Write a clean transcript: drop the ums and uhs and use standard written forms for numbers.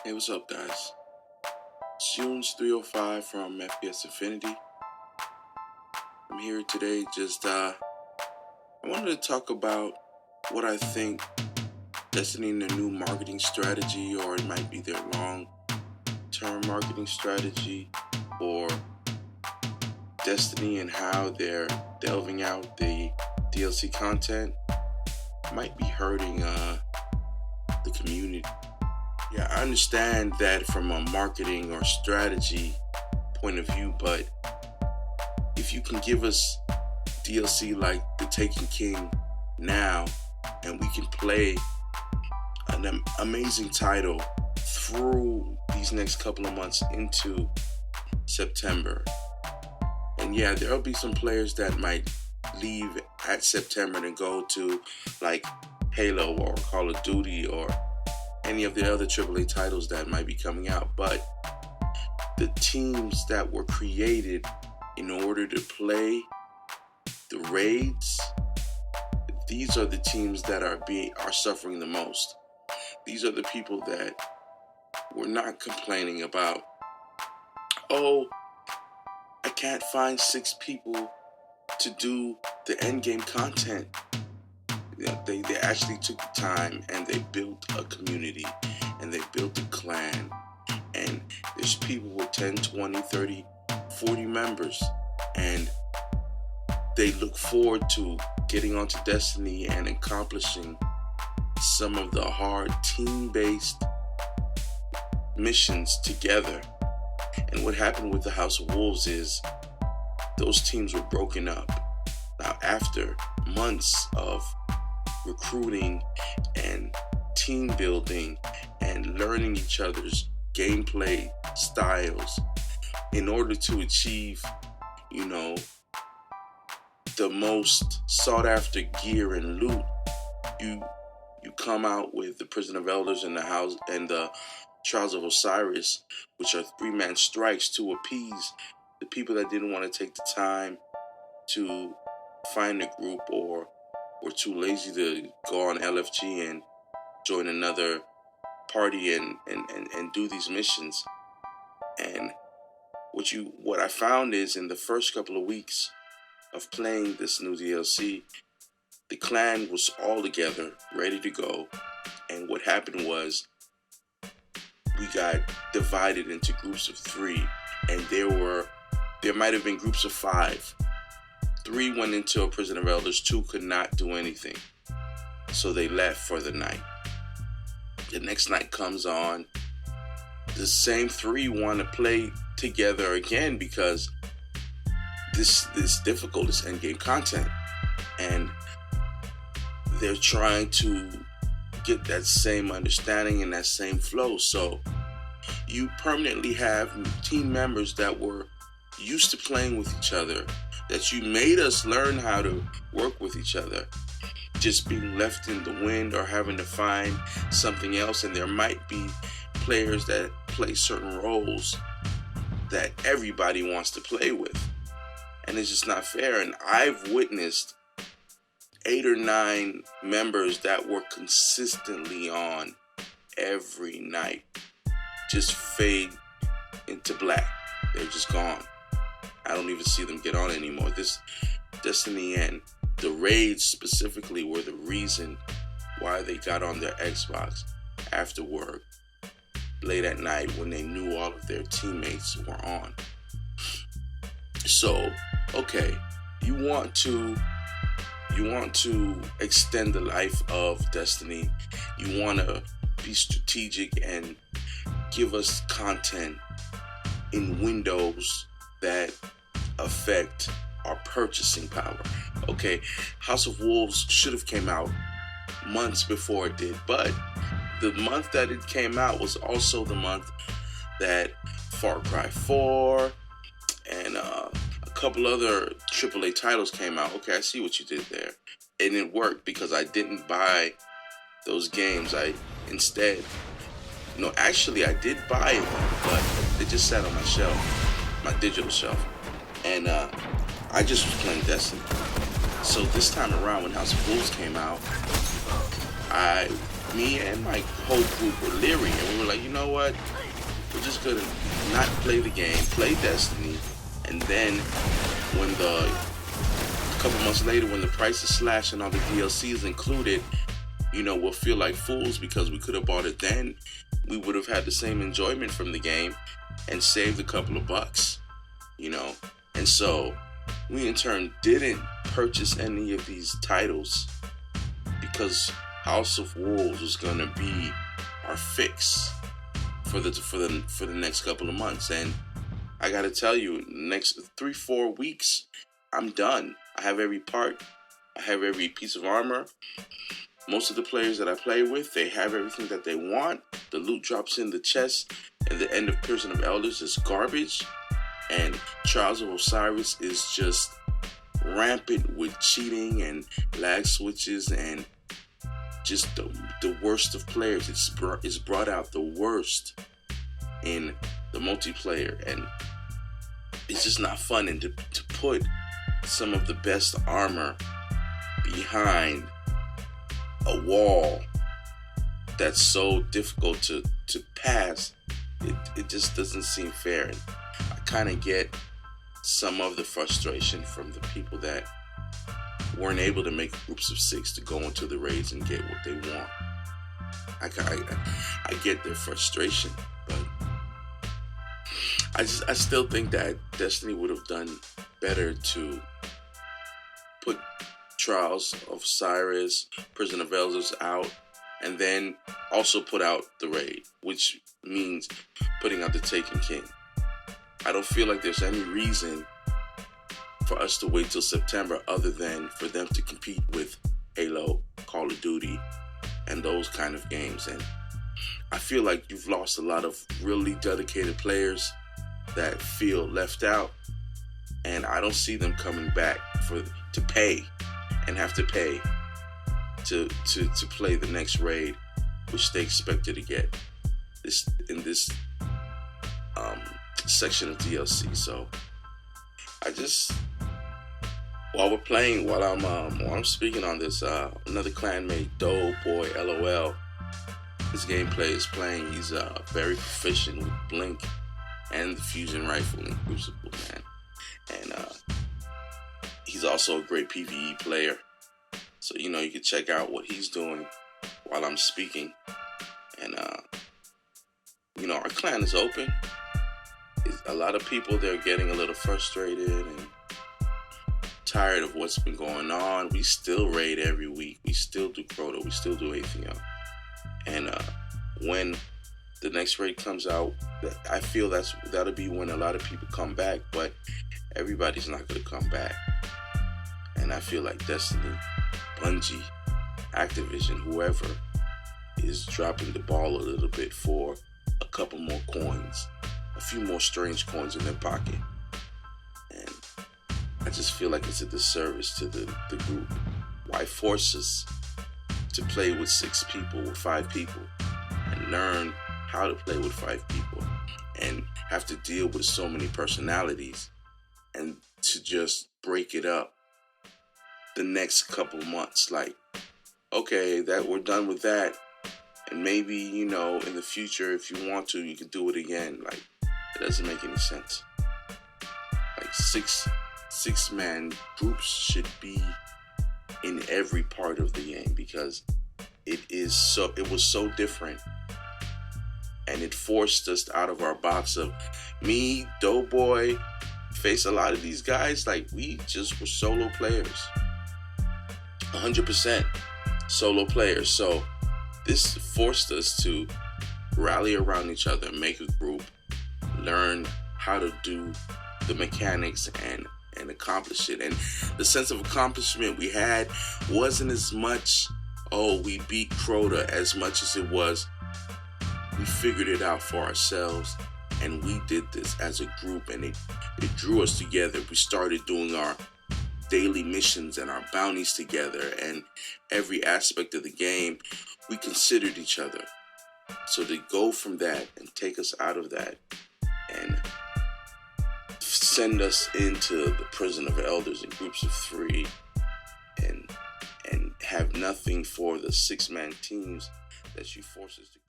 Hey, what's up, guys? It's Junes 305 from FPS Infinity. I'm here today I wanted to talk about what I think Destiny in a new marketing strategy, or it might be their long-term marketing strategy, or Destiny and how they're delving out the DLC content might be hurting the community. Yeah, I understand that from a marketing or strategy point of view, but if you can give us DLC like The Taken King now, and we can play an amazing title through these next couple of months into September. And yeah, there'll be some players that might leave at September and go to like Halo or Call of Duty or any of the other AAA titles that might be coming out, but the teams that were created in order to play the raids, these are the teams that are suffering the most. These are the people that were not complaining about, oh, I can't find 6 people to do the endgame content. They actually took the time and they built a community and they built a clan, and there's people with 10, 20, 30, 40 members, and they look forward to getting onto Destiny and accomplishing some of the hard team-based missions together. And what happened with the House of Wolves is those teams were broken up. Now, after months of recruiting and team building and learning each other's gameplay styles in order to achieve, the most sought after gear and loot, you come out with the Prison of Elders and the House and the Trials of Osiris, which are 3-man strikes to appease the people that didn't want to take the time to find a group or were too lazy to go on LFG and join another party and do these missions. And what I found is, in the first couple of weeks of playing this new DLC, the clan was all together, ready to go. And what happened was we got divided into groups of 3, and there might have been groups of 5. 3 went into a Prison of Elders, 2 could not do anything, so they left for the night. The next night comes on, the same 3 want to play together again because this difficult, this endgame content, and they're trying to get that same understanding and that same flow. So you permanently have team members that were used to playing with each other, that you made us learn how to work with each other, just being left in the wind or having to find something else. And there might be players that play certain roles that everybody wants to play with, and it's just not fair. And I've witnessed 8 or 9 members that were consistently on every night just fade into black. They're just gone. I don't even see them get on anymore. This Destiny and the raids specifically were the reason why they got on their Xbox after work, late at night, when they knew all of their teammates were on. So, okay, you want to extend the life of Destiny. You want to be strategic and give us content in windows that affect our purchasing power. Okay, House of Wolves should have came out months before it did, but the month that it came out was also the month that Far Cry 4 and a couple other AAA titles came out. Okay, I see what you did there. And it worked because I didn't buy those games. I instead, actually I did buy them, but they just sat on my shelf, my digital shelf. And I just was playing Destiny. So this time around, when House of Wolves came out, I me and my whole group were leery, and we were like, you know what? We're just gonna not play the game, play Destiny, and then when a couple months later, when the price is slashed and all the DLC is included, we'll feel like fools because we could have bought it then. We would have had the same enjoyment from the game and saved a couple of bucks, And so we in turn didn't purchase any of these titles because House of Wolves was gonna be our fix for the next couple of months. And I gotta tell you, next 3-4 weeks, I'm done. I have every part. I have every piece of armor. Most of the players that I play with, they have everything that they want. The loot drops in the chest, and the end of Prison of Elders is garbage. And Trials of Osiris is just rampant with cheating and lag switches and just the worst of players. It's brought out the worst in the multiplayer, and it's just not fun. And to put some of the best armor behind a wall that's so difficult to pass, it just doesn't seem fair. And I kind of get some of the frustration from the people that weren't able to make groups of 6 to go into the raids and get what they want. I get their frustration, but I still think that Destiny would have done better to put Trials of Osiris, Prison of Elders out, and then also put out the raid, which means putting out the Taken King. I don't feel like there's any reason for us to wait till September other than for them to compete with Halo, Call of Duty, and those kind of games. And I feel like you've lost a lot of really dedicated players that feel left out, and I don't see them coming back to pay and have to pay to play the next raid, which they expected to get in this section of DLC. So I just, while I'm speaking on this, another clanmate, Doughboy, LOL, his gameplay is playing. He's very proficient with Blink and the fusion rifle in Crucible, man. And he's also a great PvE player. So, you can check out what he's doing while I'm speaking. And, our clan is open. A lot of people, they're getting a little frustrated and tired of what's been going on. We still raid every week. We still do Crota. We still do Atheon. And when the next raid comes out, I feel that'll be when a lot of people come back, but everybody's not going to come back. And I feel like Destiny, Bungie, Activision, whoever is dropping the ball a little bit for a couple more coins, a few more strange coins in their pocket. And I just feel like it's a disservice to the group. Why force us to play with 6 people, with 5 people, and learn how to play with 5 people, and have to deal with so many personalities, and to just break it up the next couple months? Like, okay, that we're done with that, and maybe, in the future, if you want to, you can do it again. Like, it doesn't make any sense. Like, six-man groups should be in every part of the game, because it was so different, and it forced us out of our box of me, Doughboy, face a lot of these guys. Like, we just were solo players, 100% solo players. So this forced us to rally around each other, make a group, learn how to do the mechanics and accomplish it. And the sense of accomplishment we had wasn't as much, we beat Crota, as much as it was, we figured it out for ourselves, and we did this as a group, and it drew us together. We started doing our daily missions and our bounties together, and every aspect of the game, we considered each other. So to go from that and take us out of that and send us into the Prison of Elders in groups of 3 and have nothing for the 6-man teams that she forces to